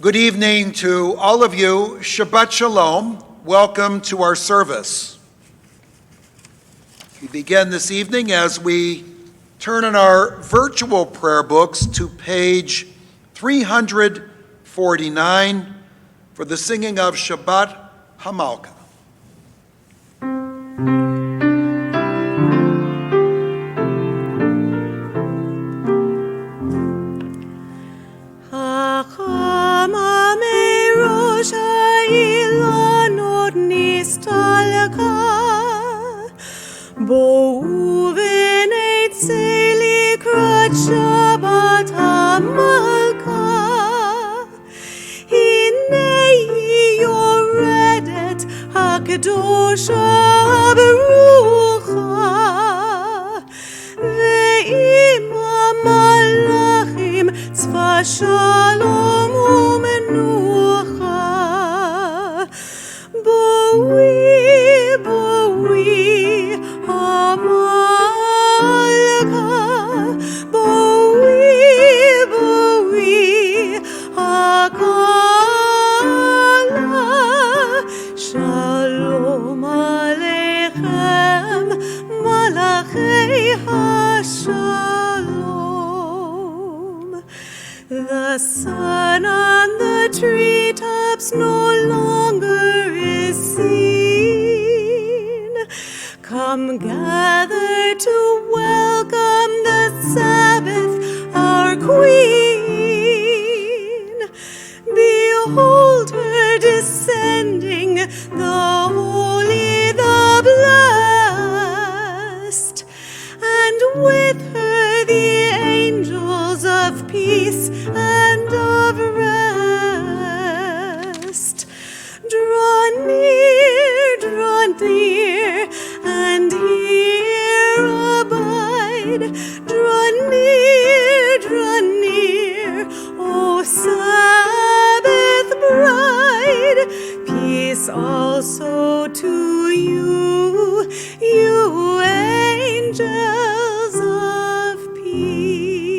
Good evening to all of you. Shabbat Shalom. Welcome to our service. We begin this evening as we turn in our virtual prayer books to page 349 for the singing of Shabbat Hamalka. Shabbat Hamalka, Hinei yoredet Hakadosha Barucha, Ve'im HaMalachim Tzva Shalom U'Menucha, Boi Hamalka, Shalom Aleichem, Malachei HaShalom. The sun on the treetops no longer is seen. Come gather to welcome the Sabbath, our Queen. Behold her descending, the holy, the blessed, and with her the angels of peace and of rest. Draw near, and here abide. Draw near, O Sabbath bride. Peace also to you, you angels of peace.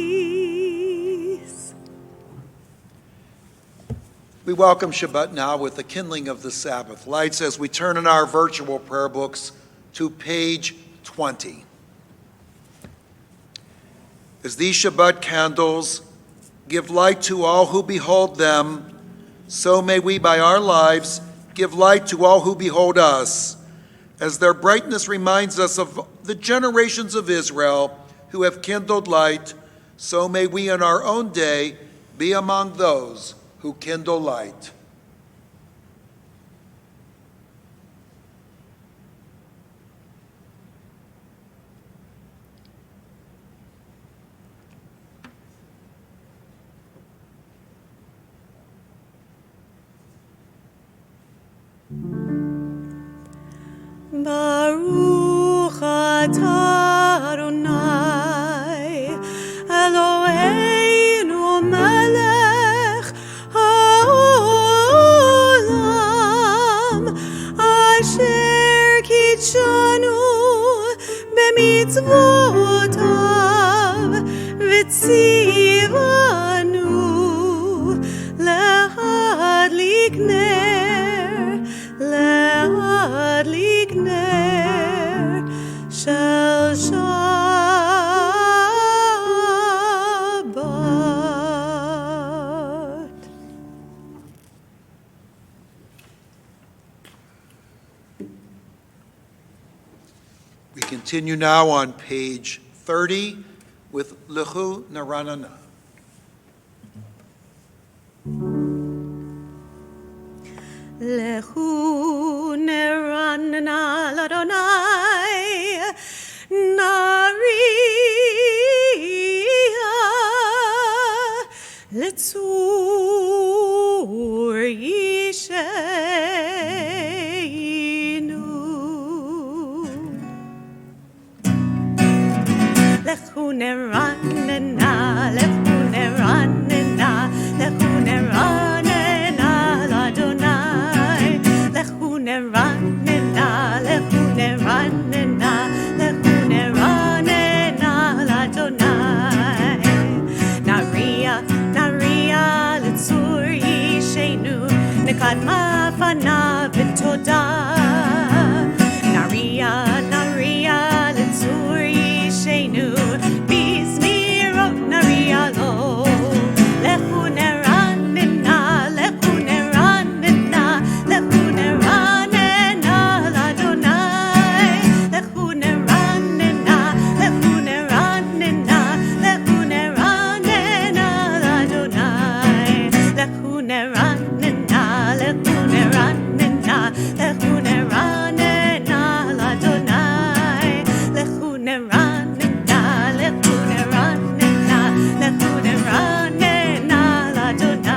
We welcome Shabbat now with the kindling of the Sabbath lights as we turn in our virtual prayer books to page 20. As these Shabbat candles give light to all who behold them, so may we by our lives give light to all who behold us, as their brightness reminds us of the generations of Israel who have kindled light, so may we in our own day be among those who kindle light. Baruch atah Adonai Eloheinu melech haolam asher kitshanu b'mitzvotav v'tzivanu lehadlik ner shel Shabbat. We continue now on page 30 with Lechu Naranana. Lechu neranana l'Adonai, nariya letzur yisheinu. Lechu neranana, lechu neranana, lechu neranana l'Adonai. Lechu neranana, lechu neranana, lechu neranana l'Adonai. Nariya נקדמה פניו בתודה. נריע נריע לצור אישנו, בזמירות נריע לו. לכו נרננה, לכו נרננה, לכו נרננה לאדוני. לכו נרננה, לכו נרננה, לכו נרננה לאדוני. לכו נרננה, לכו נרננה, לכו נרננה לאדוני. לכו נרננה, לכו נרננה, לכו נרננה לאדוני.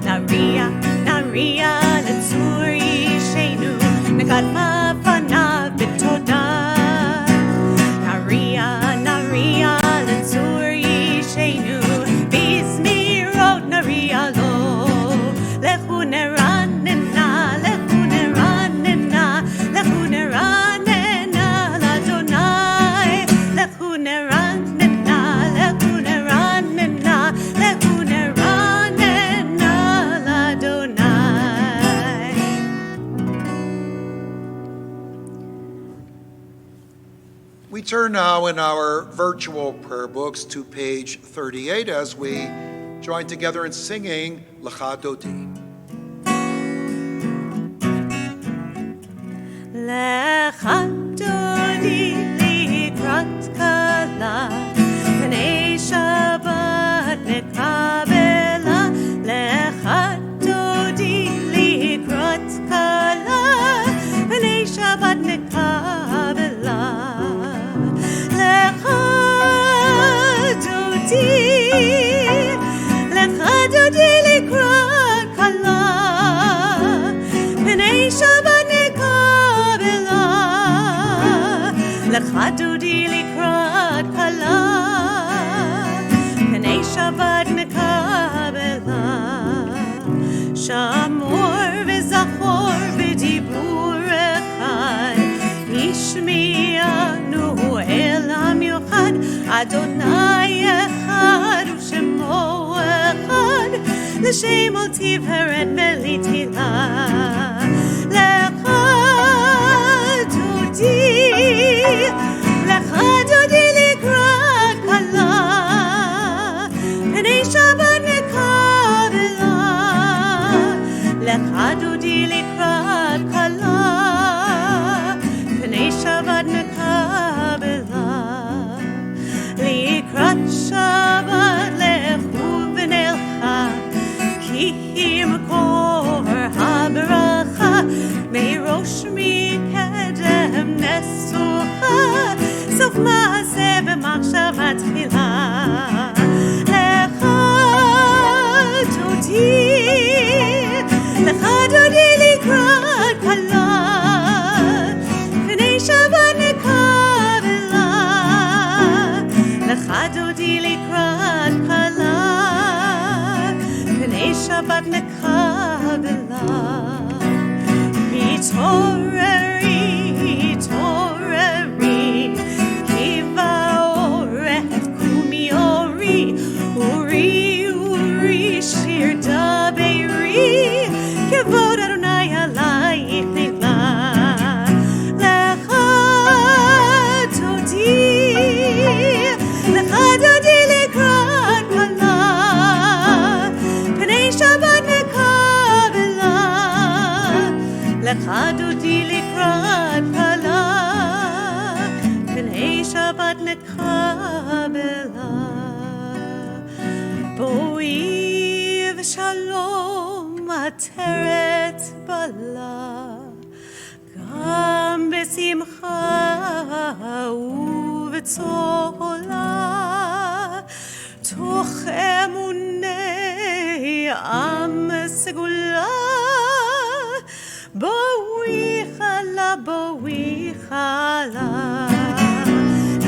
נריע נריע לצור אישנו, נקדמה פניו בתודה. נריע נריע לצור אישנו, בזמירות נריע לו. לכו נרננה, לכו נרננה, לכו נרננה לאדוני. לכו נרננה, לכו נרננה, לכו נרננה לאדוני. We turn now in our virtual prayer books to page 38 as we join together in singing Lecha Dodi. Lecha dodi likrat kala, Pnei Shabbat nekabela. Lecha dodi likrat kala, Pnei Shabbat nekabela. Lecha dodi likrat kala, Pnei Shabbat nekabela. Lecha dodi likrat kala, Pnei Shabbat nekabela. Shamor v'zachor b'dibur echad, Ishmi'anu el hamiuchad. Adonai echad u'shemo echad, L'shem ol tiveret v'litila. Lecha dodi, Lecha dodi likrat kala, Pnei Shabbat nekabela. Lecha dodi likrat kala, Pnei Shabbat nekabela. Likrat Shabbat lechu v'nelcha, Ki makor haberacha, Meirosh mikedem nesucha, Sof ma'aseh v'machshava tchila. Lecha dodi, Lecha dodi likrat kala, Pnei Shabbat nekabela. Lecha dodi likrat kala, Pnei Shabbat nekabela. Hitoreri, hitoreri, Ki va'oret kumi ori, uri, uri, shir dabeiri, Kevod Adonai alayich nigla. Lecha dodi, Lecha dodi likrat kala, Pnei Shabbat nekabela. Lecha dodi likrat kala, Pnei Shabbat nekabela. Boi v'shalom ateret bala, Gam besimcha u'v'tzola, Toch emunei am segula. Boi chala, boi chala.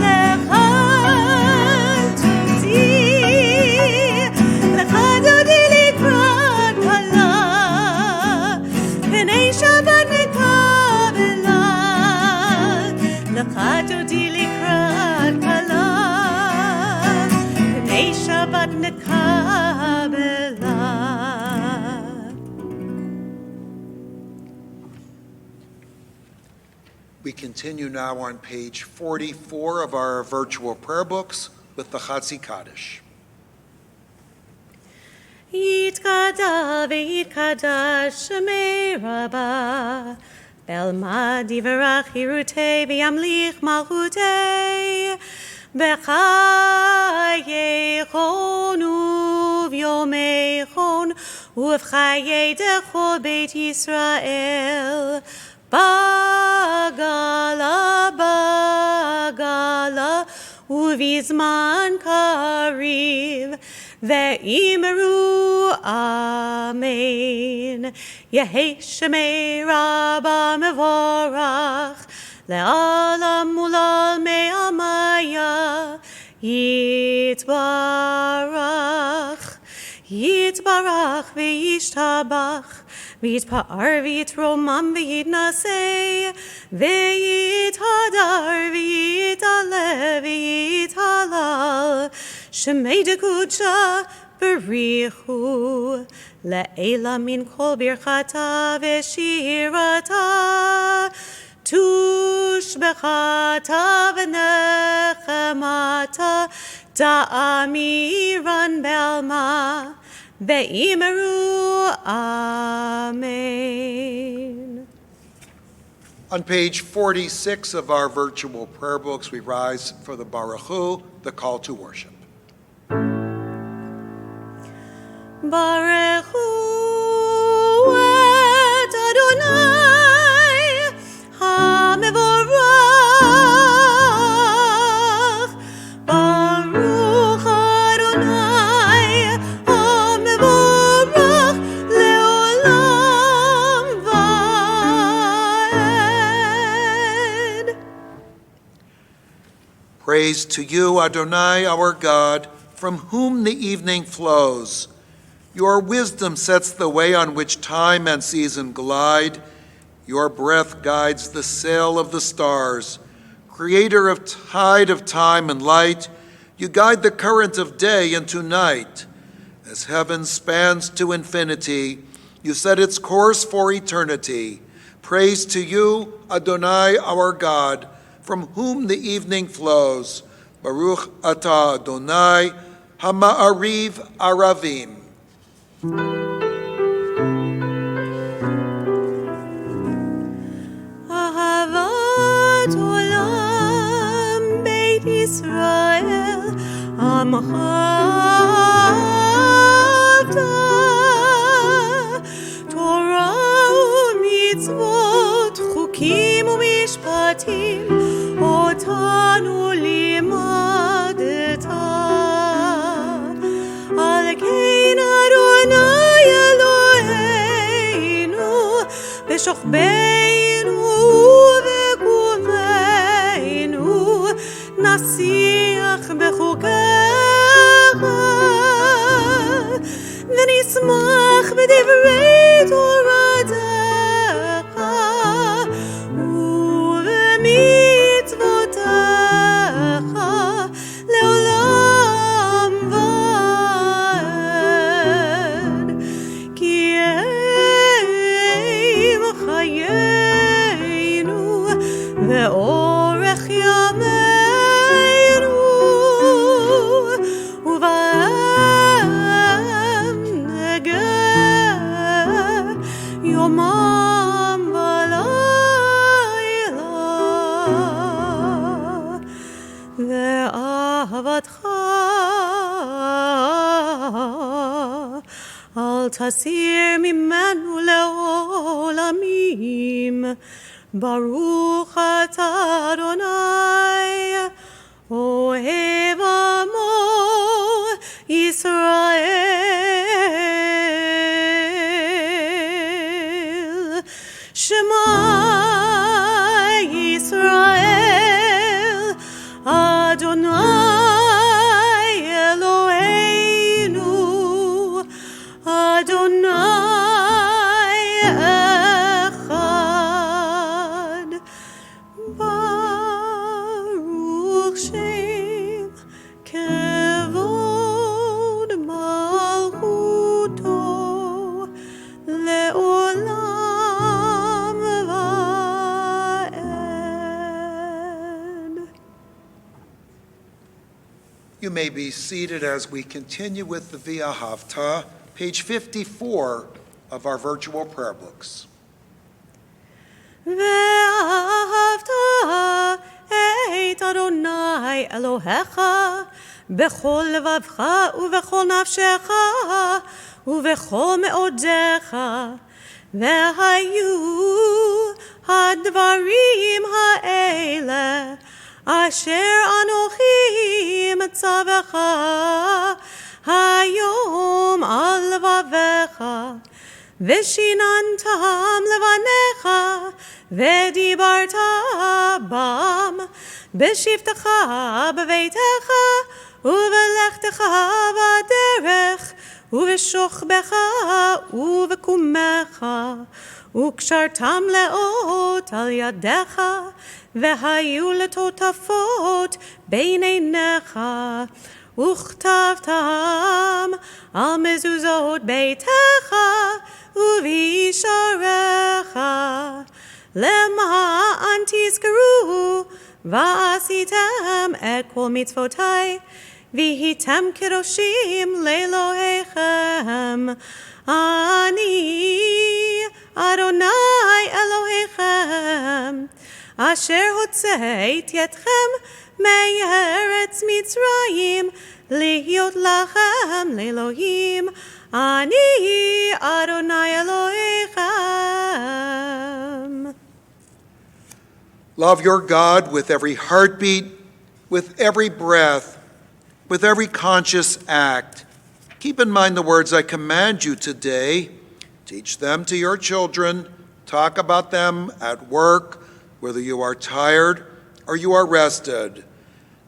Lecha dodi, Lecha dodi likrat kala, Pnei Shabbat nekabela. Lecha dodi likrat kala, Pnei Shabbat nekabela. continue now on page 44 of our virtual prayer books with the Chatzi Kaddish. Yitkada v'yitkada shemei rabba Belmad yivarach hirutei v'yamlich malchutei B'chayechon uv'yomechon Uv'chayei dechol Beit Yisrael Bagala bagala Uv'izman kariv Ve'imeru Amen. Yehei Shemei Rabba Mevorach Le'alam Ulal Me'amaya Yitbarach Yitbarach Ve'yishtabach V'yitpa'ar v'yitromam v'yitnasei V'yithadar v'yitaleh v'yithalal Shemei dekudsha berichu Le'ela min kol birchata v'shirata Tushbechata v'nechemata Da'amiran belma Ve'imeru Amen. On page 46 of our virtual prayer books, we rise for the Baruch Hu, the call to worship. Baruch Hu et Adonai HaMevorach Baruch Adonai HaMevorach Le'olam Va'ed. Praise to you, Adonai, our God, from whom the evening flows. Your wisdom sets the way on which time and season glide. Your breath guides the sail of the stars. Creator of tide of time and light, you guide the current of day into night. As heaven spans to infinity, you set its course for eternity. Praise to you, Adonai, our God, from whom the evening flows. Baruch atah Adonai, Hama'ariv Aravim. Ahavat olam Beit Yisrael Amchavta Torah u'mitzvot Chukim u'mishpatim Otanu limadta Al kein Adonai Eloheinu B'shochbeinu v'kumeinu Nasiach b'chukecha V'nismach b'divrei Toratecha U'v'mitzvotecha Le'olam va'ed Ki em chayenu Ve'orech yameinu Uva'em negeh Yomam v'layla Ve'ahavatcha Al tasir mimenu le'olamim Baruch atah Adonai Ohev amo Yisrael Shema Yisrael Adonai Eloheinu Adonai Echad Baruch Shem may be seated as we continue with the Via Havta, page 54 of our virtual prayer books. ואהבת את אדוני אלוהיך בכל לבבך ובכל נפשך ובכל מאודיך, והיו הדברים האלה אשר אנוכי מצווך היום על לבביך, ושיננתם לבניך, ודיברת בם בשבתך בביתך ובלכתך בדרך ובשוכבך ובקומך, וקשרתם לאות על ידיך, והיו לטוטפות בין עיניך, וכתבתם על מזוזות ביתך ובישעריך, למען תזכרו ועשיתם את כל מצוותי, והייתם קדושים לאלוהיכם. אני אדוני אלוהיכם, אשר הוצאתי אתכם מארץ מצרים, להיות לכם לאלוהים. אני אדוני אלוהיכם. Love your God with every heartbeat, with every breath, with every conscious act. Keep in mind the words I command you today. Teach them to your children. Talk about them at work, whether you are tired or you are rested.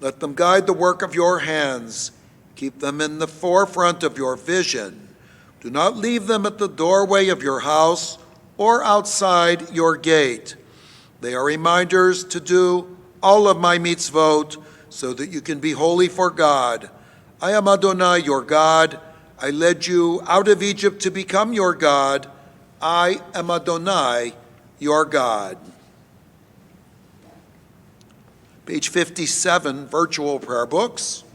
Let them guide the work of your hands. Keep them in the forefront of your vision. Do not leave them at the doorway of your house or outside your gate. They are reminders to do all of my mitzvot so that you can be holy for God. I am Adonai, your God. I led you out of Egypt to become your God. I am Adonai, your God. Page 57, virtual prayer books.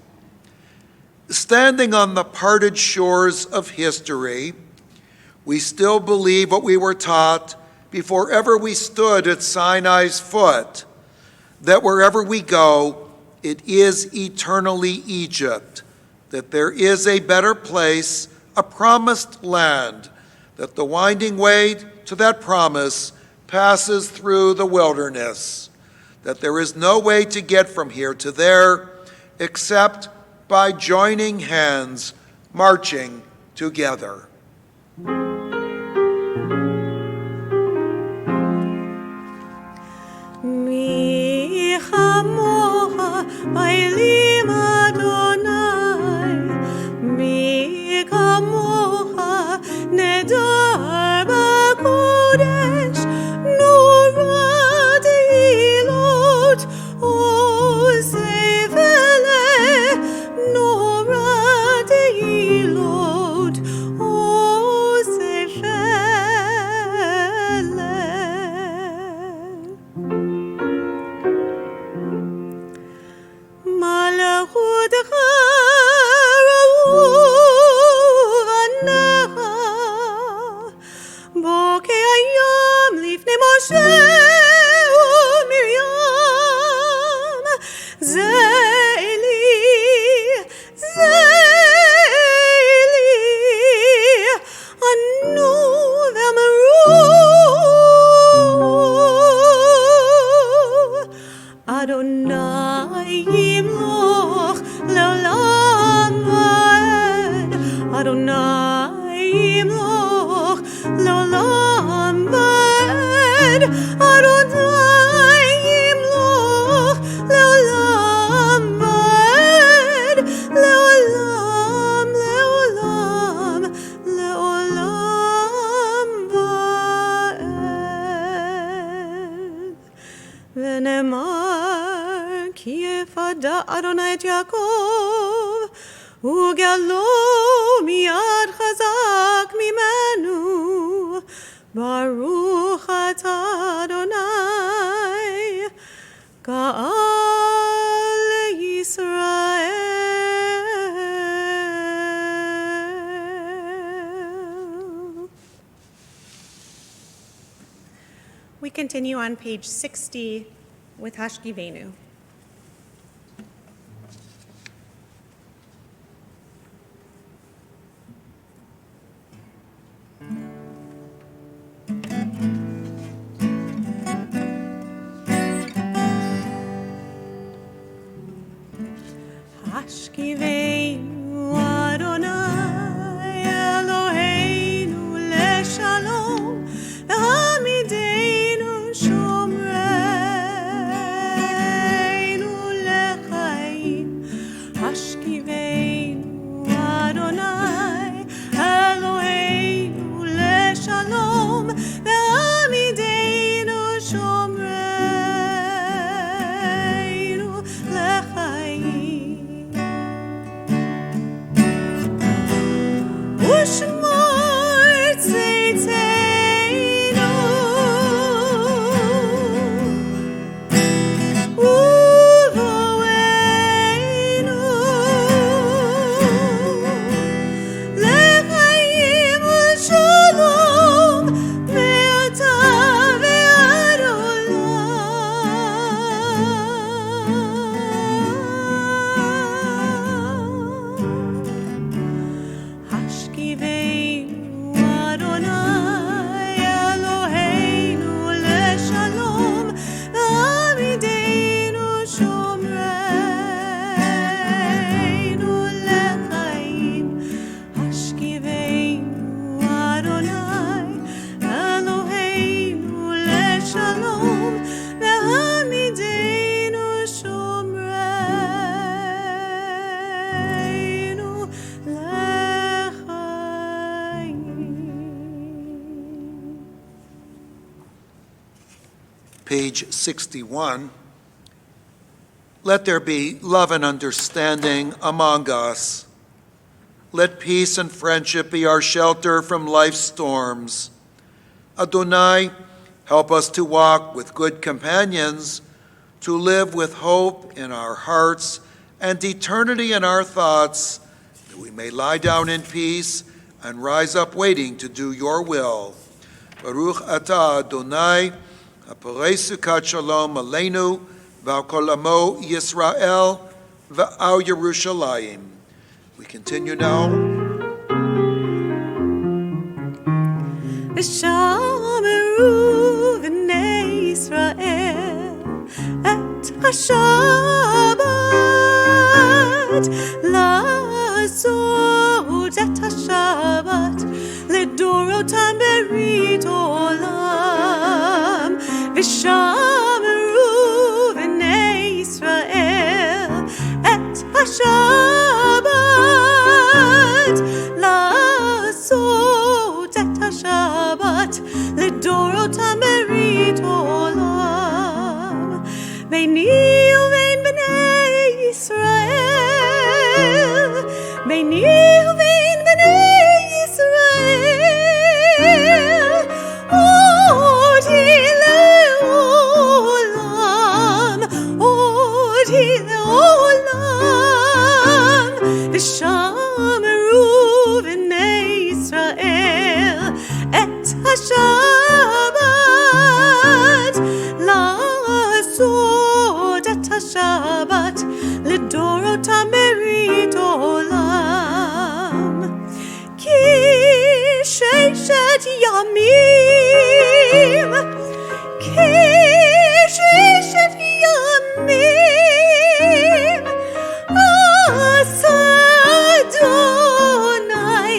Standing on the parted shores of history, we still believe what we were taught before ever we stood at Sinai's foot, that wherever we go, it is eternally Egypt, that there is a better place, a promised land, that the winding way to that promise passes through the wilderness, that there is no way to get from here to there except by joining hands, marching together. מי כמוך באלים אדוני, מי כמוך נדר בקודש, נורא תהילות עושה ולה, נורא תהילות עושה ולה. מלכותך רעוב ענך, בוקר היום לפני משה ומרים, זה אלי, זה אלי, ענו ואמרו, אדוני ימלוך לעולם ועד, אדוני ימלוך לעולם ועד, אדוני ימלוך לעולם ועד, לעולם, לעולם, לעולם ועד. ונאמר כי יפדה אדוני את יעקב, וגאלו מיד חזק ממנו. ברוך אתה אדוני, גאל ישראל. continue on page 60 with Hashkivenu. Hashkivenu Adonai Eloheinu leshalom Hamidenu shomreinu lechaim Hashkivenu Adonai Eloheinu leshalom Hamidenu shomreinu lechaim Ushmor tzeitzenu uvoenu lechaim u'shalom me'ata ve'ad olam. Hashkivenu Adonai Eloheinu leshalom Hamidenu shomreinu lechaim Hashkivenu Adonai Eloheinu leshalom Hamidenu shomreinu lechaim. Page 61. Let there be love and understanding among us. Let peace and friendship be our shelter from life's storms. Adonai, help us to walk with good companions, to live with hope in our hearts and eternity in our thoughts, that we may lie down in peace and rise up waiting to do your will. Baruch atah Adonai, haporei sukat shalom aleinu, v'al kol amo Yisrael, v'al Yerushalayim. We continue now. V'shameru b'nei Yisrael et HaShabbat la'asot et HaShabbat לדורותם ברית עולם ושמרו בני ישראל את השבת לעשות את השבת לדורותם ברית עולם ביני ובין בני ישראל ביני ובין בני ישראל עוד היא לעולם עוד היא לעולם ושמרו בני ישראל את השבת לעשות את השבת לדורותם ברית עולם כי ששת ימים כי ששת ימים עשה אדוני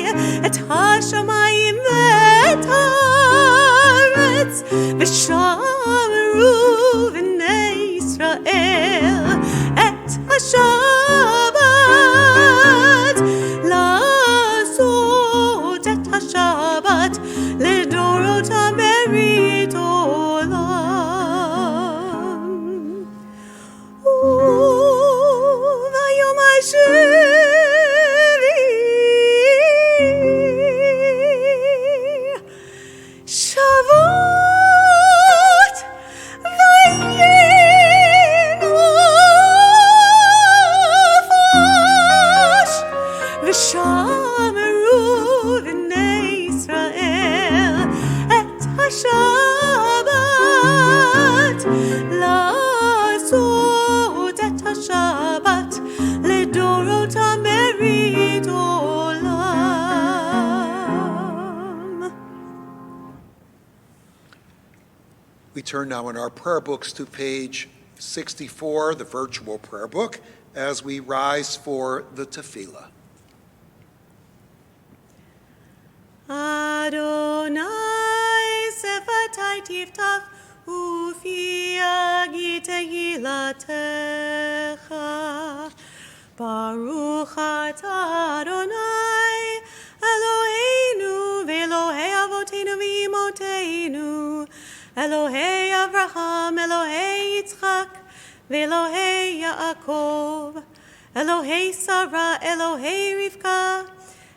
את השמיים ואת הארץ ושמרו בני ישראל את השבת לעשות את השבת לדור turn now in our prayer books to page 64, the virtual prayer book, as we rise for the tefillah. Adonai sefatai tiftach ufi agi tehilatecha. Baruch atah Adonai Eloheinu ve'Elohei avoteinu ve'imoteinu, Elohei Avraham, Elohei Yitzchak, ve'Elohei Yaakov, Elohei Sarah, Elohei Rivka,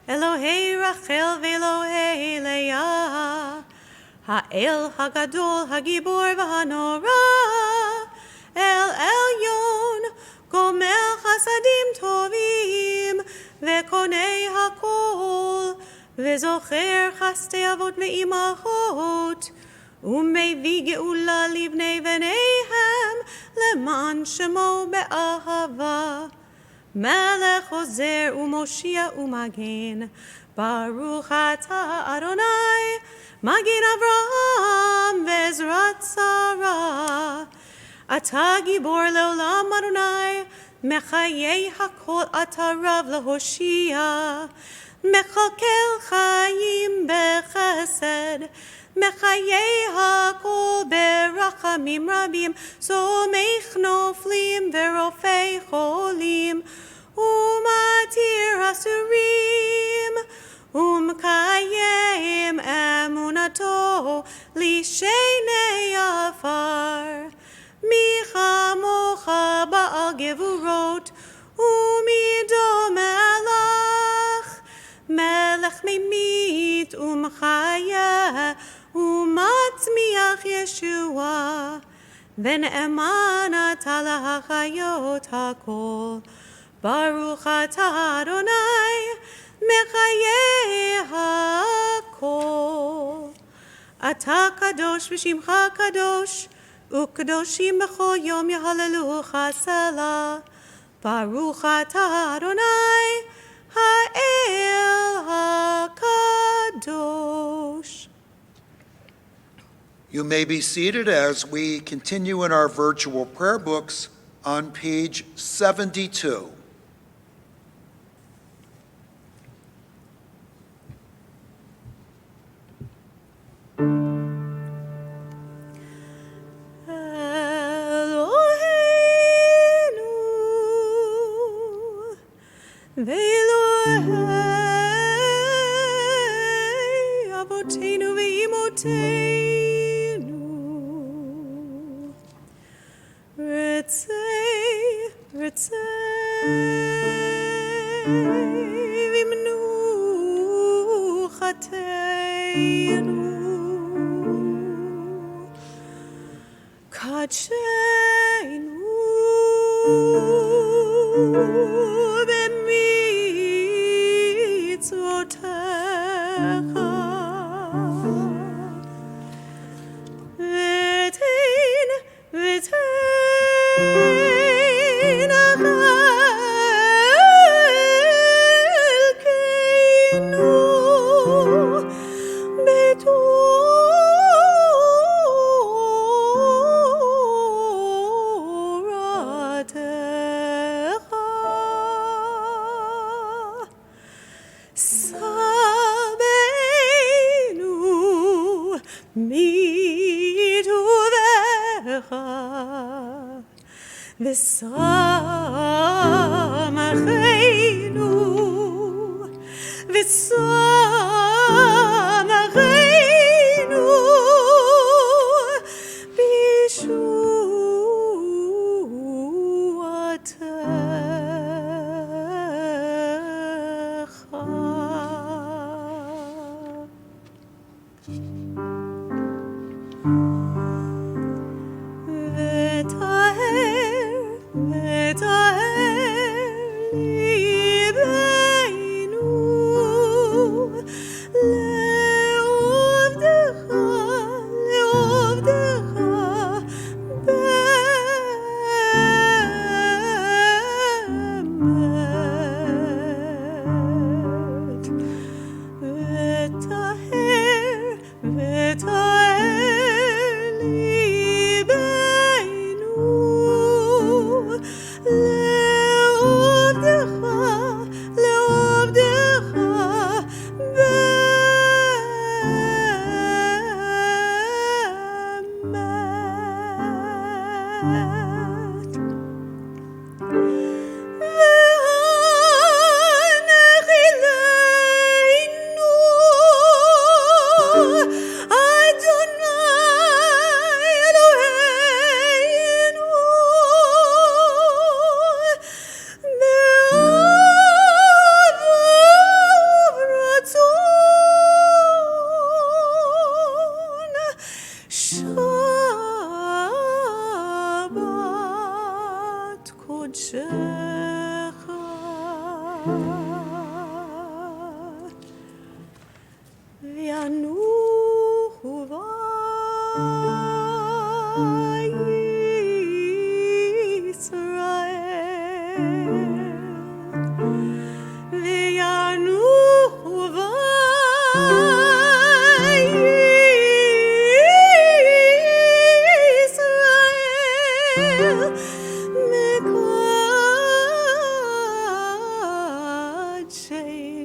Elohei Rachel ve'Elohei Leah, Ha'el Hagadol Hagibor v'Hanora, El Elyon, Gomel Chasadim Tovim, ve'Konei Hakol, ve'Zocher Chastei Avot ve'Imachot, ומביא גאולה לבני בניהם למען שמו באהבה. מלך עוזר ומושיע ומגן, ברוך אתה אדוני, מגן אברהם ועזרת שרה. אתה גיבור לעולם אדוני, מחיי הכל אתה רב להושיע. מכלכל חיים בחסד, מחיי הכל ברחמים רבים, סומך נופלים ורופא חולים, ומתיר אסורים, ומקיים אמונתו לשני עפר. מי כמוך בעל גבורות, ומי דומה לך, מלך ממית ומחיה, ומצמיח ישועה, ונאמן אתה להחיות הכל. ברוך אתה אדוני, מחיי הכל. אתה קדוש ושמך קדוש, וקדושים בכל יום יהללוך סלה. ברוך אתה אדוני, האל הקדוש. You may be seated as we continue in our virtual prayer books on page 72. Eloheinu ve'Elohei avoteinu ve'imoteinu, Ritzei, v'mnuchateinu, Kacheinu b'mitzvotecha, v'tein chelkeinu b'toratecha. Sabeinu mituvecha, v'samachenu, v'samachenu, v'taher libenu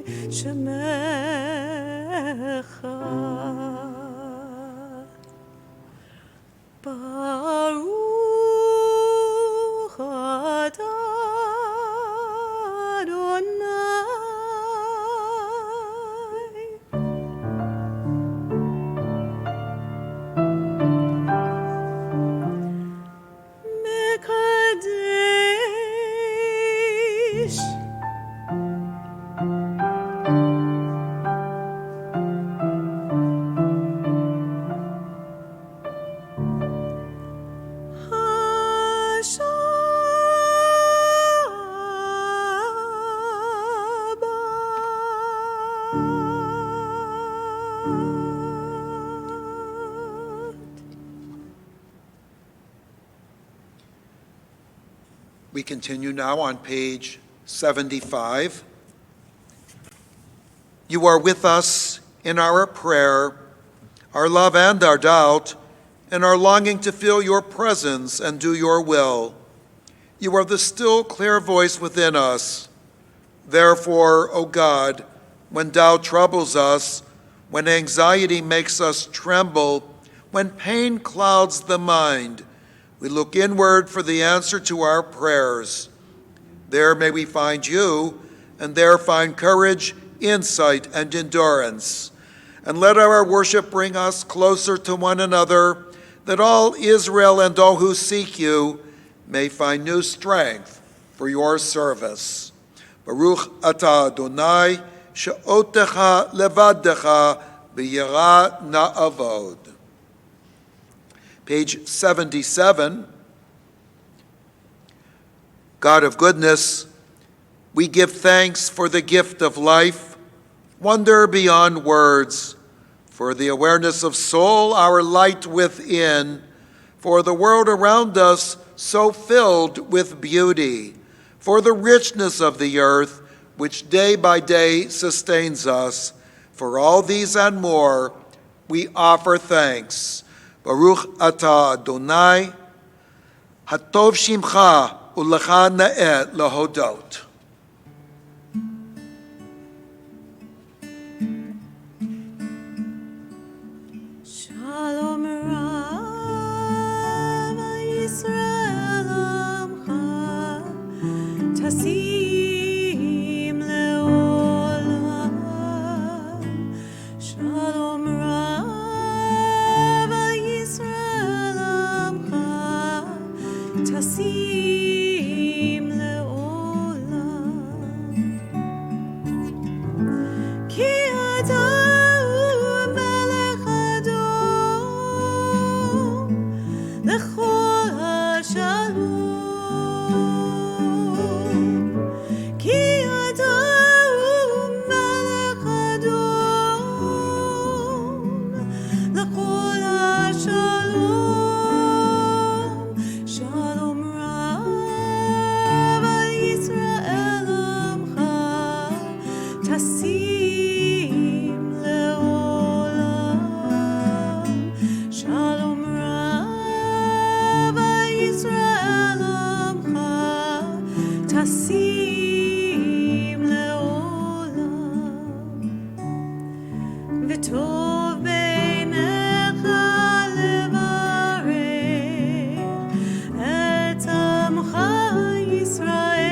Shemecha. Baruch atah Adonai, Mekadesh. We continue now on page 75. You are with us in our prayer, our love and our doubt, and our longing to feel your presence and do your will. You are the still, clear voice within us. Therefore, O God, when doubt troubles us, when anxiety makes us tremble, when pain clouds the mind, we look inward for the answer to our prayers. There may we find you, and there find courage, insight, and endurance. And let our worship bring us closer to one another, that all Israel and all who seek you may find new strength for your service. Baruch atah Adonai, she'otecha levadecha b'yira na'avod. Page 77. God of goodness, we give thanks for the gift of life, wonder beyond words, for the awareness of soul, our light within, for the world around us so filled with beauty, for the richness of the earth, which day by day sustains us. For all these and more, we offer thanks. Baruch atah Adonai, hatov shimcha ulecha na'eh lahodot. Shalom Rav Yisrael Amcha, Tasim leolam. Shalom Rav Yisrael Amcha, Tasim leolam. Ki lechol hashalom, ki ata hu melech adom, lechol hashalom. Shalom rav al Yisrael amcha, tasim leolam. Shalom tasim leolam, v'tov beinecha levarech et amcha Yisrael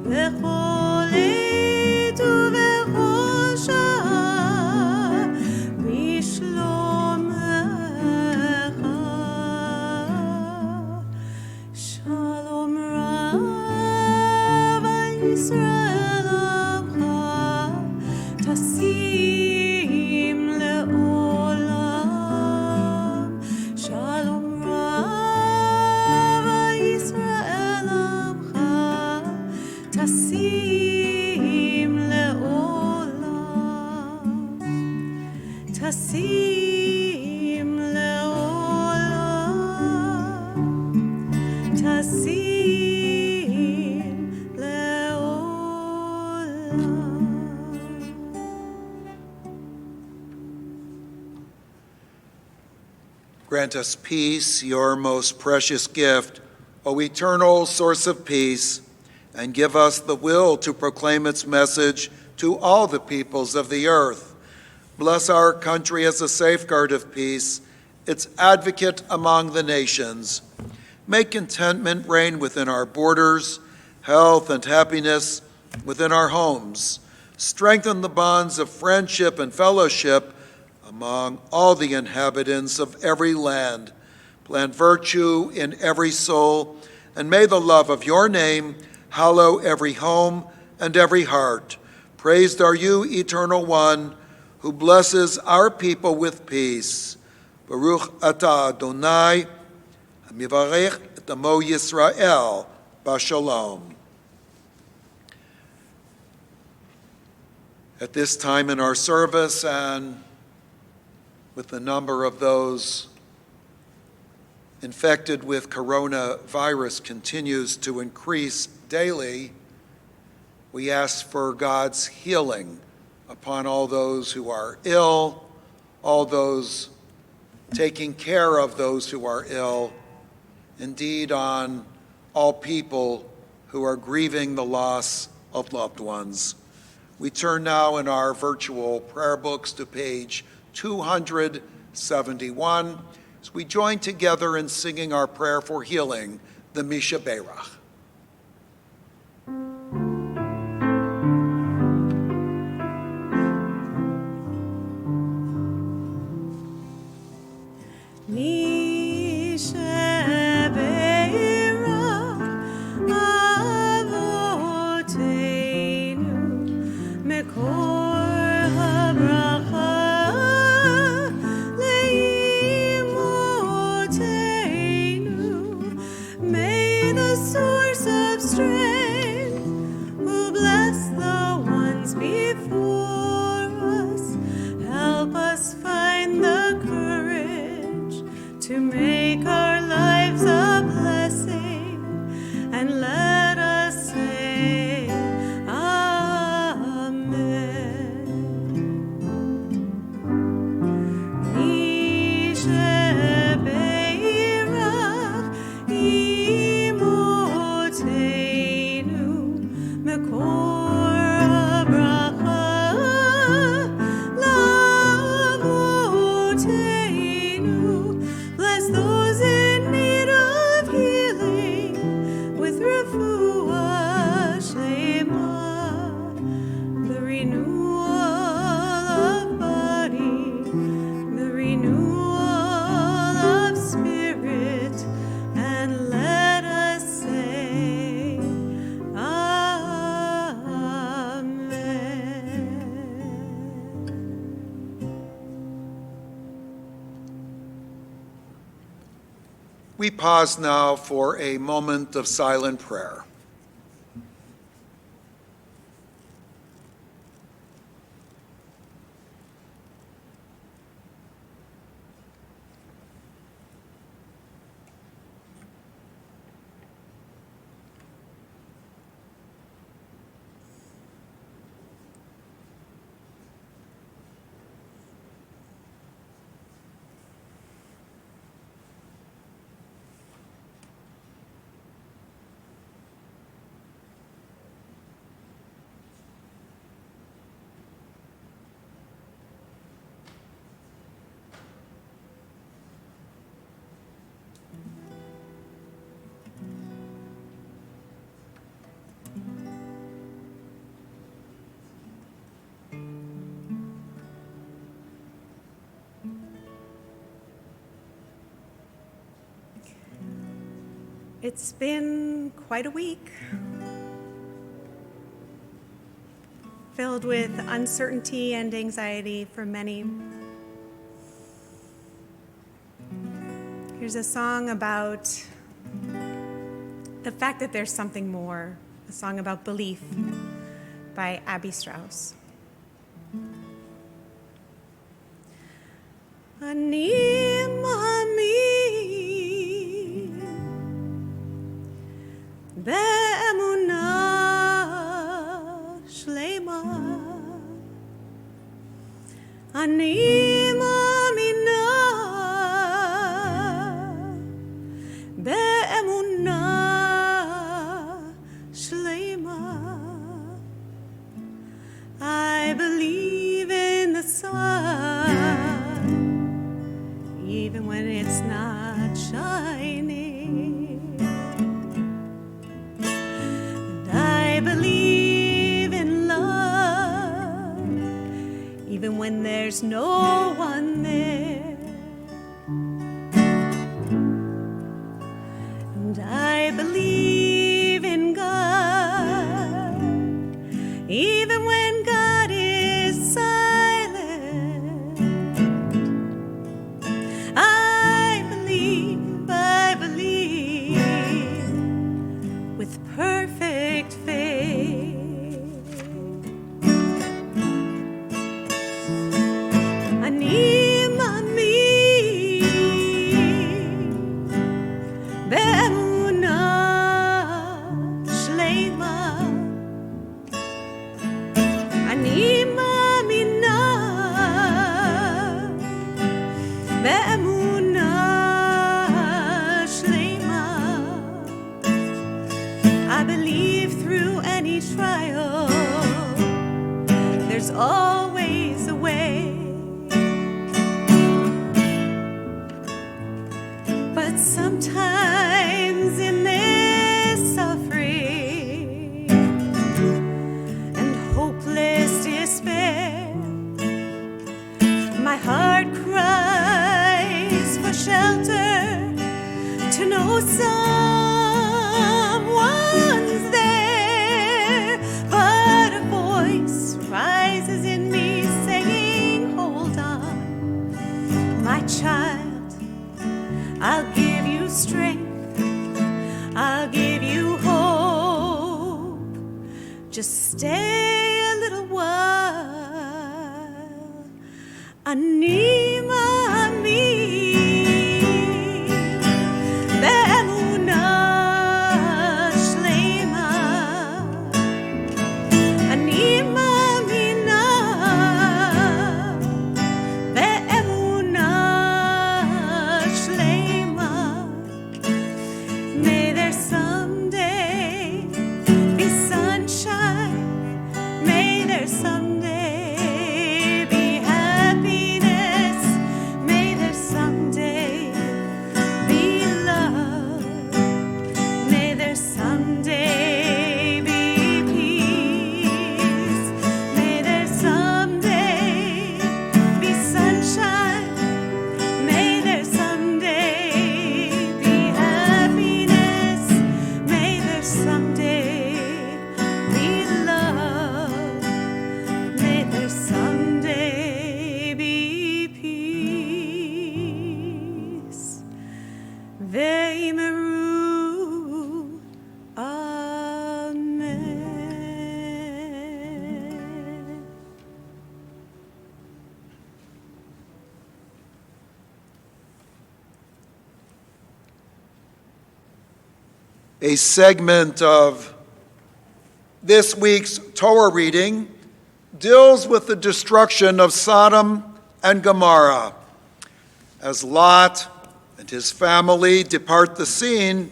b'chol עת ובכל שעה בשלומך. Shalom Rav Yisrael Amcha, tasim leolam. Shalom Rav Yisrael Amcha, tasim leolam. Tasim leolam. Tasim leolam. Grant us peace, your most precious gift, O eternal source of peace, and give us the will to proclaim its message to all the peoples of the earth. Bless our country as a safeguard of peace, its advocate among the nations. Make contentment reign within our borders, health and happiness within our homes. Strengthen the bonds of friendship and fellowship among all the inhabitants of every land. Plant virtue in every soul, and may the love of your name hallow every home and every heart. Praised are you, Eternal One, who blesses our people with peace. Baruch atah Adonai, hamivarech et amo Yisrael, b'shalom. At this time in our service, and with the number of those infected with coronavirus continues to increase daily, we ask for God's healing upon all those who are ill, all those taking care of those who are ill, indeed on all people who are grieving the loss of loved ones. We turn now in our virtual prayer books to page 271 as we join together in singing our prayer for healing, the Misha Berach. We pause now for a moment of silent prayer. It's been quite a week, filled with uncertainty and anxiety for many. Here's a song about the fact that there's something more, a song about belief by Abby Strauss. Ani באמונה שלמה אני מאמינה באמונה שלמה believe in the sun, even when it's not shining. And I believe in love, even when there's no one there. And I believe in God, even when God is silent. I believe with perfect faith. Ani mami be'emunah shleima. Ani ma'amina be'emunah shleima. I believe through any trial, there's always a way. But sometimes in this suffering and hopeless despair, my heart cries for shelter, to know someone's there. But a voice rises in me saying, hold on, my child, I'll give you strength, I'll give you hope. Just stay a little while. Ani ma'ami be'emunah shleima. Ani ma'amina be'emunah shleima. May there someday be sunshine. May there someday be happiness. May there someday be love. May there someday be peace. May there someday be sunshine. May there someday be happiness. May there someday be love. May there someday be peace. Veimeru. Amen. A segment of this week's Torah reading deals with the destruction of Sodom and Gomorrah. As Lot and his family depart the scene,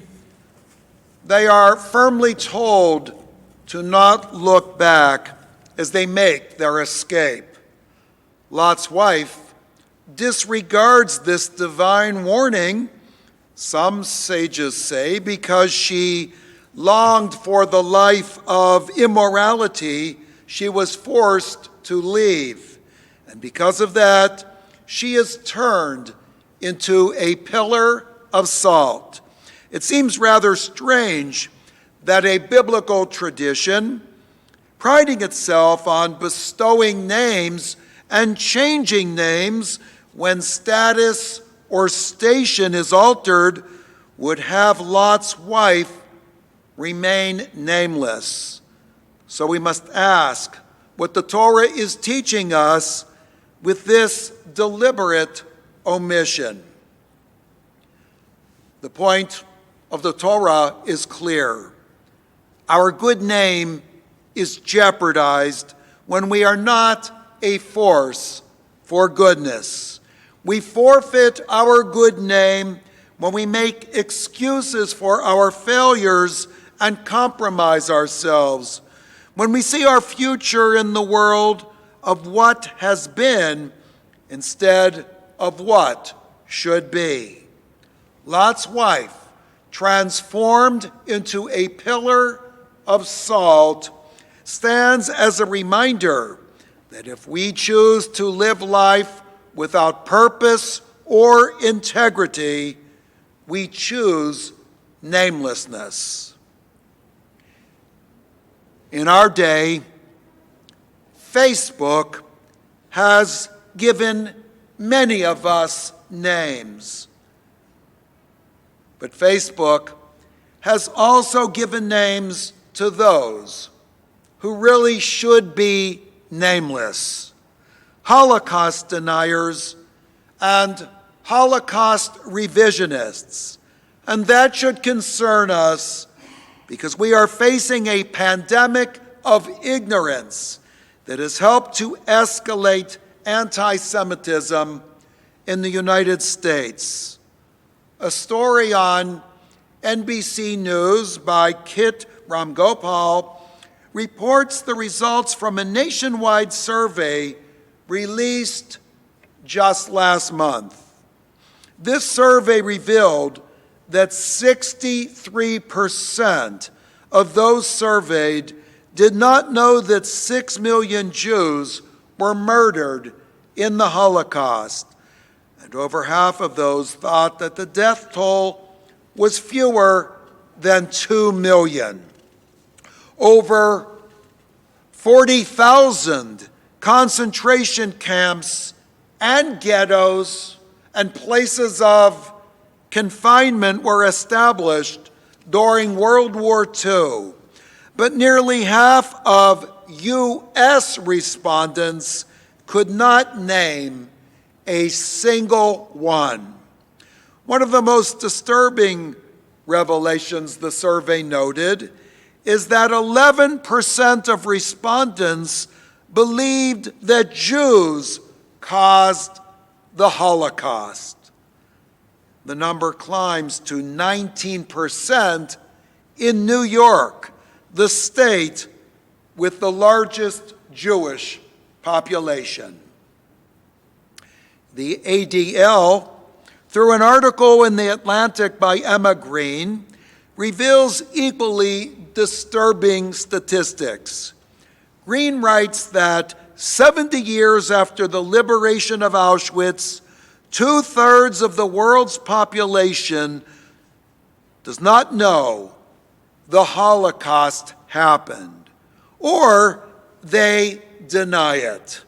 they are firmly told to not look back as they make their escape. Lot's wife disregards this divine warning, some sages say, because she longed for the life of immorality she was forced to leave. And because of that, she is turned into a pillar of salt. It seems rather strange that a biblical tradition, priding itself on bestowing names and changing names when status or station is altered, would have Lot's wife remain nameless. So we must ask what the Torah is teaching us with this deliberate omission. The point of the Torah is clear. Our good name is jeopardized when we are not a force for goodness. We forfeit our good name when we make excuses for our failures and compromise ourselves. When we see our future in the world of what has been instead of what should be. Lot's wife, transformed into a pillar of salt, stands as a reminder that if we choose to live life without purpose or integrity, we choose namelessness. In our day, Facebook has given many of us names. But Facebook has also given names to those who really should be nameless: Holocaust deniers and Holocaust revisionists. And that should concern us because we are facing a pandemic of ignorance that has helped to escalate anti-Semitism in the United States. A story on NBC News by Kit Ramgopal reports the results from a nationwide survey released just last month. This survey revealed that 63% of those surveyed did not know that 6 million Jews were murdered in the Holocaust. And over half of those thought that the death toll was fewer than 2 million. Over 40,000 concentration camps and ghettos and places of confinement were established during World War II, but nearly half of U.S. respondents could not name a single one. One of the most disturbing revelations the survey noted is that 11% of respondents believed that Jews caused the Holocaust. The number climbs to 19% in New York, the state with the largest Jewish population. The ADL, through an article in The Atlantic by Emma Green, reveals equally disturbing statistics. Green writes that 70 years after the liberation of Auschwitz, 2/3 of the world's population does not know the Holocaust happened, or they deny it.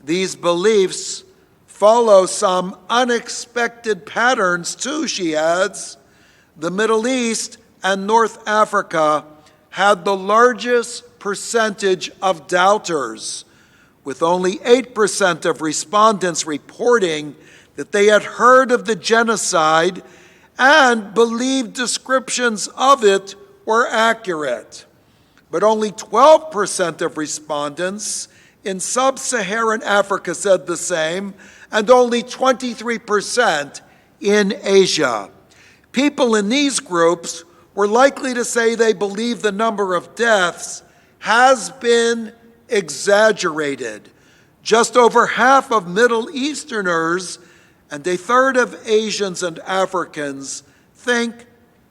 These beliefs follow some unexpected patterns too, she adds. The Middle East and North Africa had the largest percentage of doubters, with only 8% of respondents reporting that they had heard of the genocide and believed descriptions of it were accurate. But only 12% of respondents in sub-Saharan Africa said the same, and only 23% in Asia. People in these groups were likely to say they believe the number of deaths has been exaggerated. Just over half of Middle Easterners and 1/3 of Asians and Africans think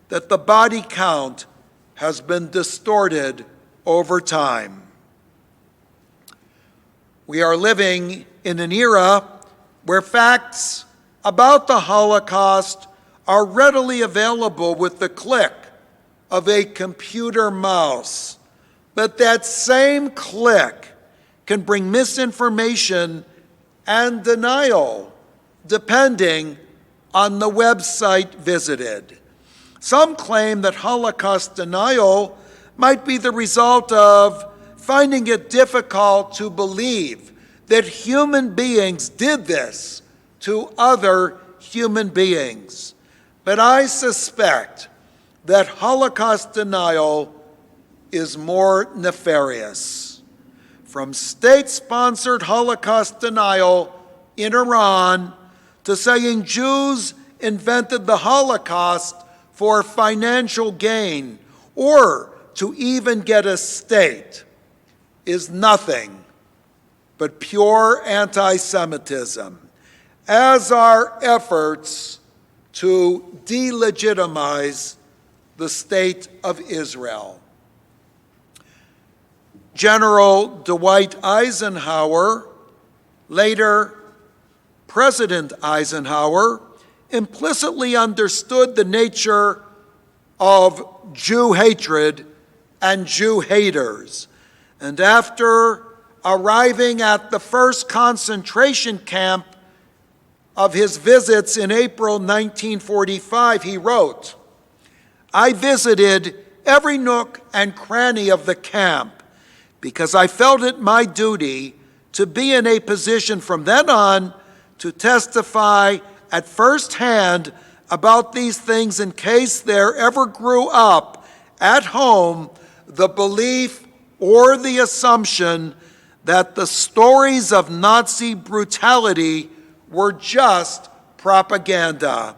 that the body count has been distorted over time. We are living in an era where facts about the Holocaust are readily available with the click of a computer mouse. But that same click can bring misinformation and denial, depending on the website visited. Some claim that Holocaust denial might be the result of finding it difficult to believe that human beings did this to other human beings. But I suspect that Holocaust denial is more nefarious. From state-sponsored Holocaust denial in Iran to saying Jews invented the Holocaust for financial gain or to even get a state is nothing but pure anti-Semitism, as are efforts to delegitimize the state of Israel. General Dwight Eisenhower, later President Eisenhower, implicitly understood the nature of Jew hatred and Jew haters. And after arriving at the first concentration camp of his visits in April 1945, he wrote, "I visited every nook and cranny of the camp because I felt it my duty to be in a position from then on to testify at first hand about these things in case there ever grew up at home the belief or the assumption that the stories of Nazi brutality were just propaganda."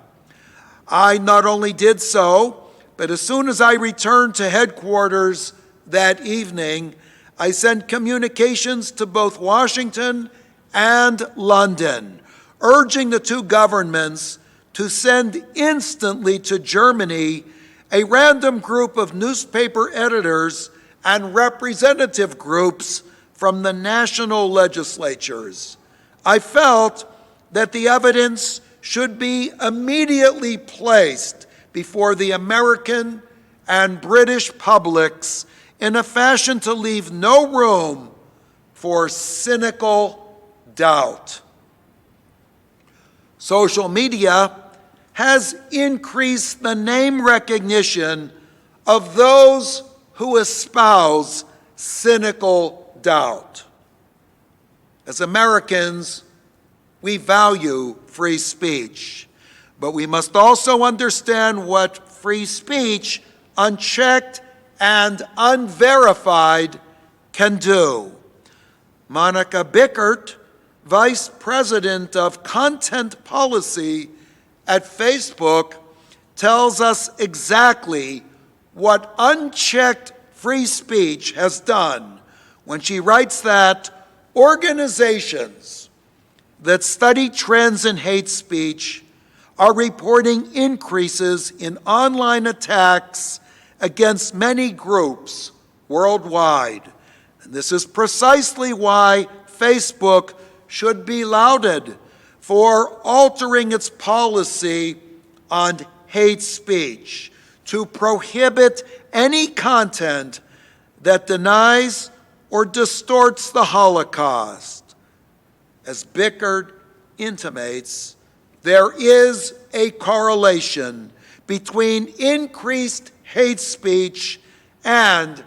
I not only did so, but as soon as I returned to headquarters that evening, I sent communications to both Washington and London, urging the two governments to send instantly to Germany a random group of newspaper editors and representative groups from the national legislatures. I felt that the evidence should be immediately placed before the American and British publics in a fashion to leave no room for cynical doubt. Social media has increased the name recognition of those who espouse cynical doubt. As Americans, we value free speech, but we must also understand what free speech, unchecked and unverified, can do. Monica Bickert, Vice President of Content Policy at Facebook, tells us exactly what unchecked free speech has done when she writes that organizations that study trends in hate speech are reporting increases in online attacks against many groups worldwide. And this is precisely why Facebook should be lauded for altering its policy on hate speech to prohibit any content that denies or distorts the Holocaust. As Bickert intimates, there is a correlation between increased hate speech and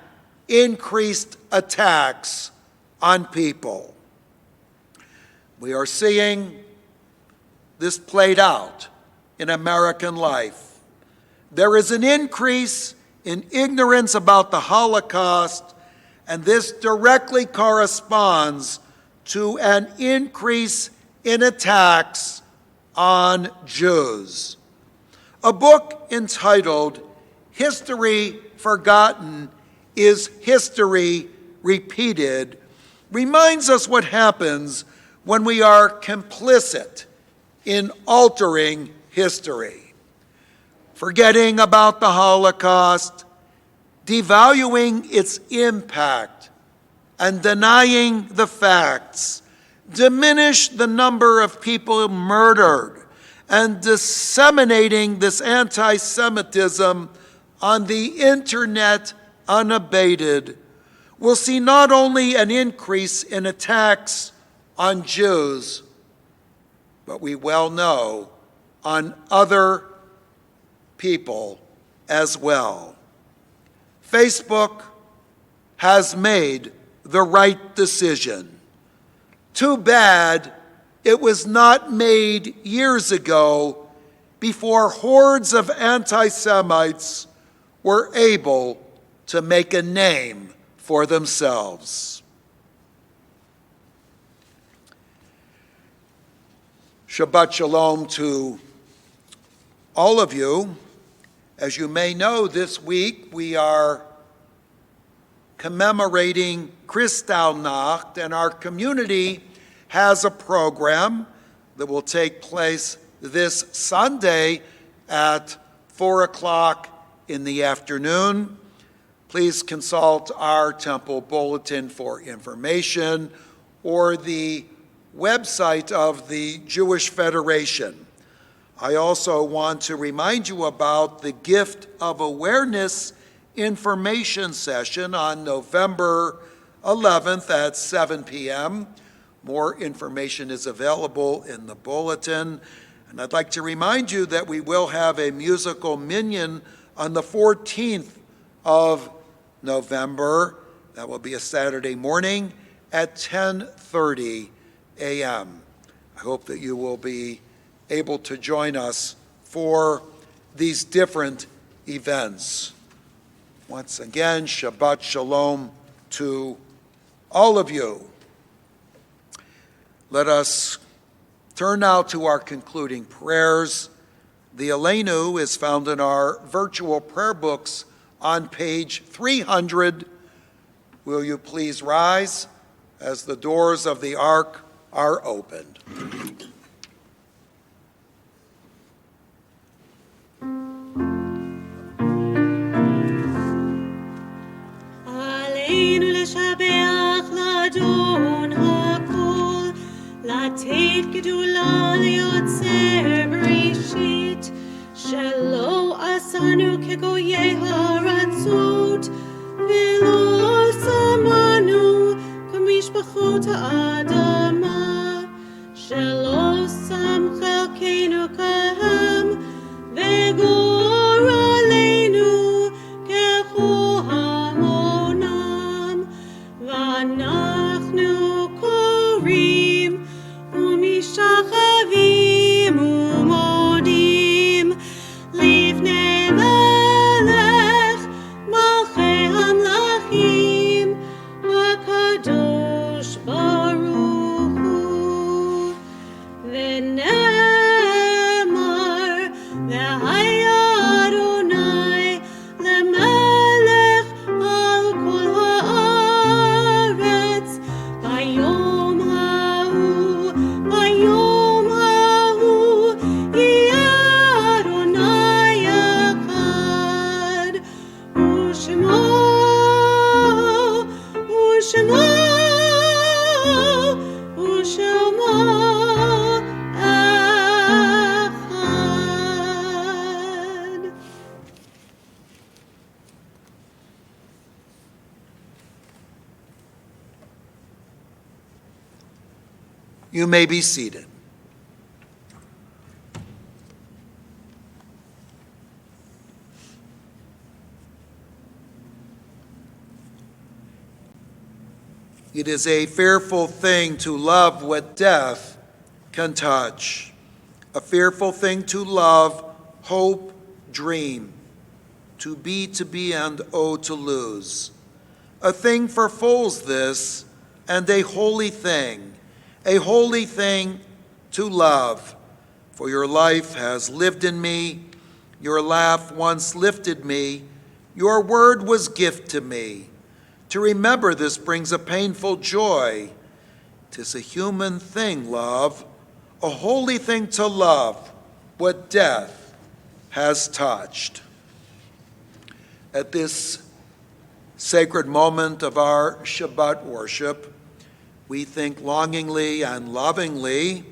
increased attacks on people. We are seeing this played out in American life. There is an increase in ignorance about the Holocaust, and this directly corresponds to an increase in attacks on Jews. A book entitled "History Forgotten is History Repeated" reminds us what happens when we are complicit in altering history. Forgetting about the Holocaust, devaluing its impact, and denying the facts diminish the number of people murdered, and disseminating this anti-Semitism on the internet unabated will see not only an increase in attacks on Jews, but we well know on other people as well. Facebook has made the right decision. Too bad it was not made years ago, before hordes of anti-Semites were able to make a name for themselves. Shabbat Shalom to all of you. As you may know, this week we are commemorating Kristallnacht, and our community has a program that will take place this Sunday at 4 o'clock in the afternoon. Please consult our temple bulletin for information or the website of the Jewish Federation. I also want to remind you about the Gift of Awareness information session on November 11th at 7 p.m. More information is available in the bulletin. And I'd like to remind you that we will have a musical minyan on the 14th of November. That will be a Saturday morning at 10:30 a.m. I hope that you will be able to join us for these different events. Once again, Shabbat Shalom to all of you. Let us turn now to our concluding prayers. The Aleinu is found in our virtual prayer books on page 300. Will you please rise as the doors of the ark are opened? לתת גדולה ליוצר בראשית, שלא עשנו כגויי הארצות, ולא שמנו כמשפחות האדמה, שלא שם חלקנו כהם, וגורלנו ככל המונם, ואנחנו קוראים ומשתחווים ומודים לפני מלך מלכי המלכים הקדוש ברוך הוא. ונאמר והיה אדוני למלך על כל הארץ ביום ההוא יהיה אדוני אחד ושמו אחד. You may be seated. It is a fearful thing to love what death can touch, a fearful thing to love, hope, dream, to be, and oh, to lose. A thing for fools this, and a holy thing to love. For your life has lived in me, your laugh once lifted me, your word was gift to me. To remember this brings a painful joy. 'Tis a human thing, love, a holy thing to love, what death has touched. At this sacred moment of our Shabbat worship, we think longingly and lovingly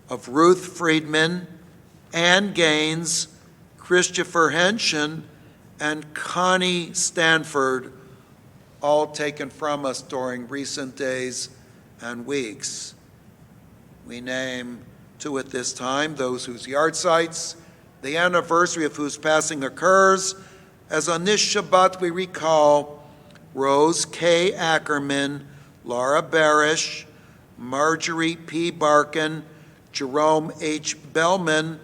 of Ruth Friedman, Ann Gaines, Christopher Henshin, and Connie Stanford, all taken from us during recent days and weeks. We name two at this time, those whose yardsites, the anniversary of whose passing occurs, as on this Shabbat we recall Rose K. Ackerman, Laura Barish, Marjorie P. Barkin, Jerome H. Bellman,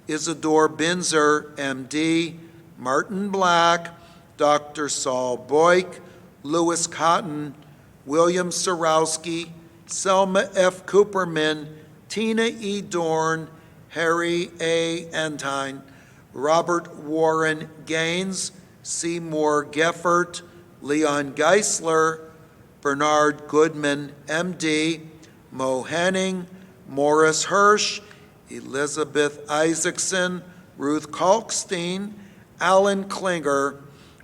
Isidore Binzer, M.D., Martin Black, Dr. Saul Boyk, Louis Cotton, William Sorowski, Selma F. Cooperman, Tina E. Dorn, Harry A. Entine, Robert Warren Gaines, Seymour Geffert, Leon Geisler, Bernard Goodman, MD, Mo Henning, Morris Hirsch, Elizabeth Isaacson, Ruth Kalkstein, Alan Klinger,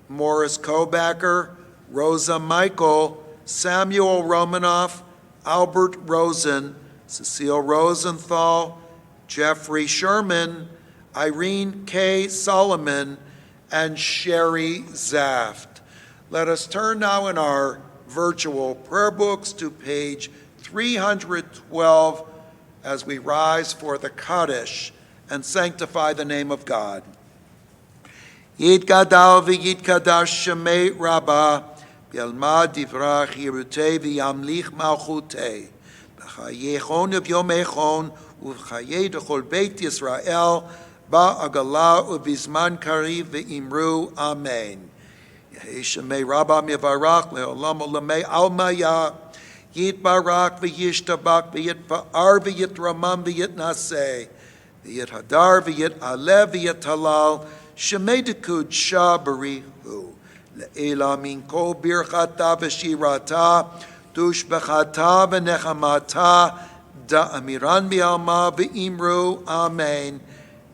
Morris Kobacker, Rosa Michael, Samuel Romanoff, Albert Rosen, Cecile Rosenthal, Jeffrey Sherman, Irene K. Solomon, and Sherry Zaft. Let us turn now in our virtual prayer books to page 312 as we rise for the Kaddish and sanctify the name of God. Yitgadal v'yitkadash shemei Rabbah, v'yalmad divrach yirutei v'yamlich malchutei, b'chayechon v'yomechon uv'chayei d'chol beit Yisrael, ba'agala uv'izman kariv v'imru amen. Yehei shemei Rabbah mivarach le'olam olamei almaya, yitbarak v'yishtabak v'yitfa'ar v'yitramam v'yitnaseh, v'yithadar v'yitalev v'yithalal, Shemei dekud shabarihu le'ela min kol birchata v'shirata dushbechata v'nechamata da'amiran bi'alma v'imru amen.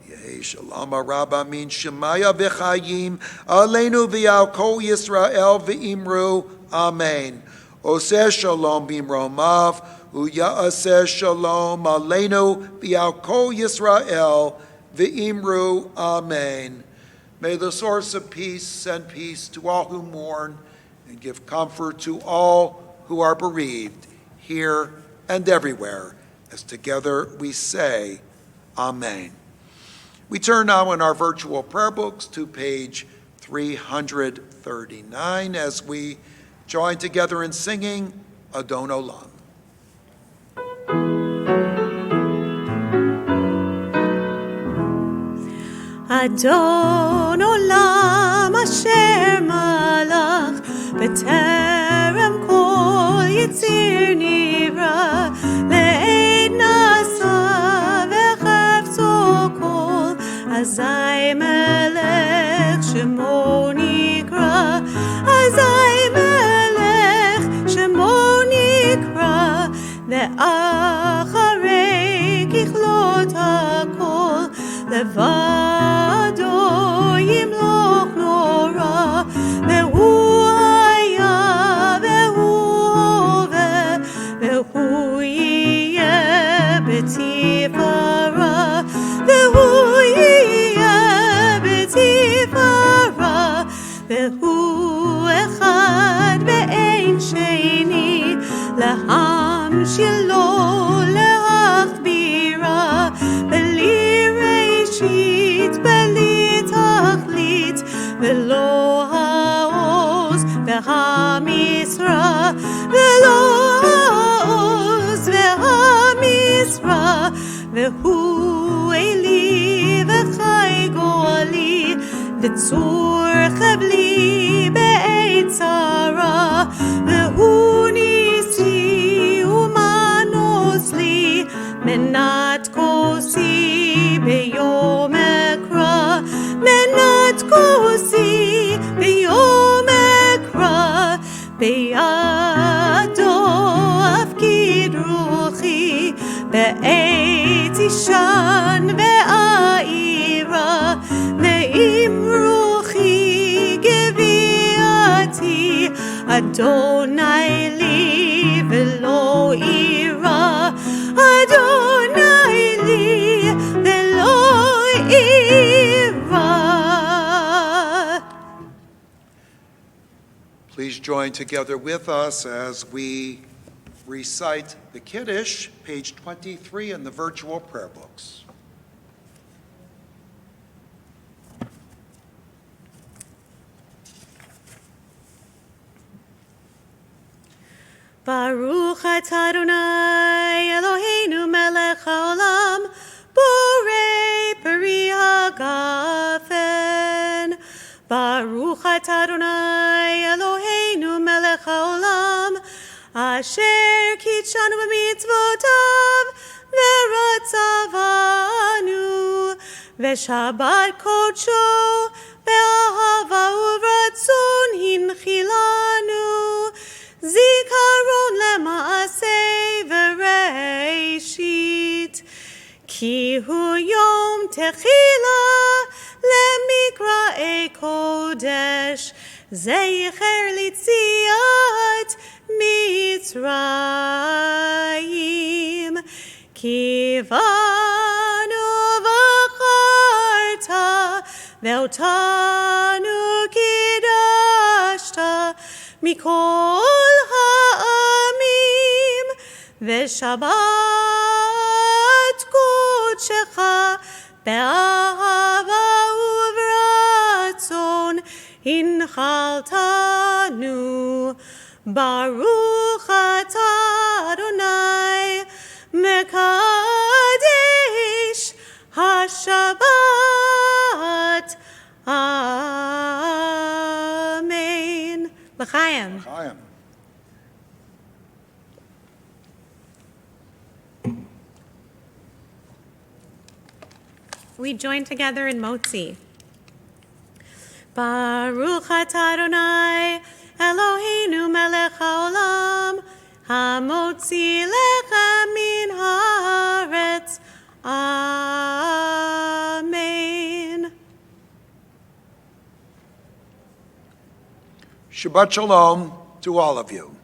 Yehi shalom rabba min shemaya v'chayim aleinu v'yal kol Yisrael v'imru amen. Oseh shalom b'imromav u'ya'aseh shalom aleinu v'yal kol Yisrael v'imru amen. May the source of peace send peace to all who mourn and give comfort to all who are bereaved, here and everywhere, as together we say, Amen. We turn now in our virtual prayer books to page 339 as we join together in singing Adon Olam. Adon Olam asher malach b'terem kol yitzir nivra le'ed nasa v'chefzo kol azai melech shemo nikra azai melech shemo nikra ve'acharei kichlot hakol לבדו ימלוך נורא, והוא היה והוא הווה, והוא יהיה בתפארה, והוא יהיה בתפארה, והוא אחד ואין שני, להמשילו להכבירה, בלי תכלית ולא העוז והמשרה ולא העוז והמשרה והוא אלי וחי גואלי וצור חבלי בעת צרה והוא ניסי ומנוס לי מנת כוסי ביום אקרא, מנת כוסי ביום אקרא, בידו אפקיד רוחי, בעת אישן ואעירה, ועם רוחי גביעתי, אדוני לי ולא אירא, אדוני לי ולא אירא. Please join together with us as we recite the Kiddush, page 23 in the virtual prayer books. Baruch atah Adonai Eloheinu melech haolam borei peri hagafen. Baruch atah Adonai Eloheinu melech haolam asher kitshanu b'mitzvotav v'ratzavanu v'shabbat kodsho באהבה וברצון הנחילנו, זיכרון למעשה וראשית. כי הוא יום תחילה למקראי קודש, זכר ליציאת מצרים. כי בנו בחרת ואותנו קידשת מכל העמים, ושבת קודשך באהבה וברצון הנחלתנו. ברוך אתה אדוני מקדש השבת. אמן. לחיים. Chaim. We join together in Motzi. Baruch atah Adonai Eloheinu melech haolam, hamotzi lechem min haaretz. Amen. Shabbat shalom to all of you.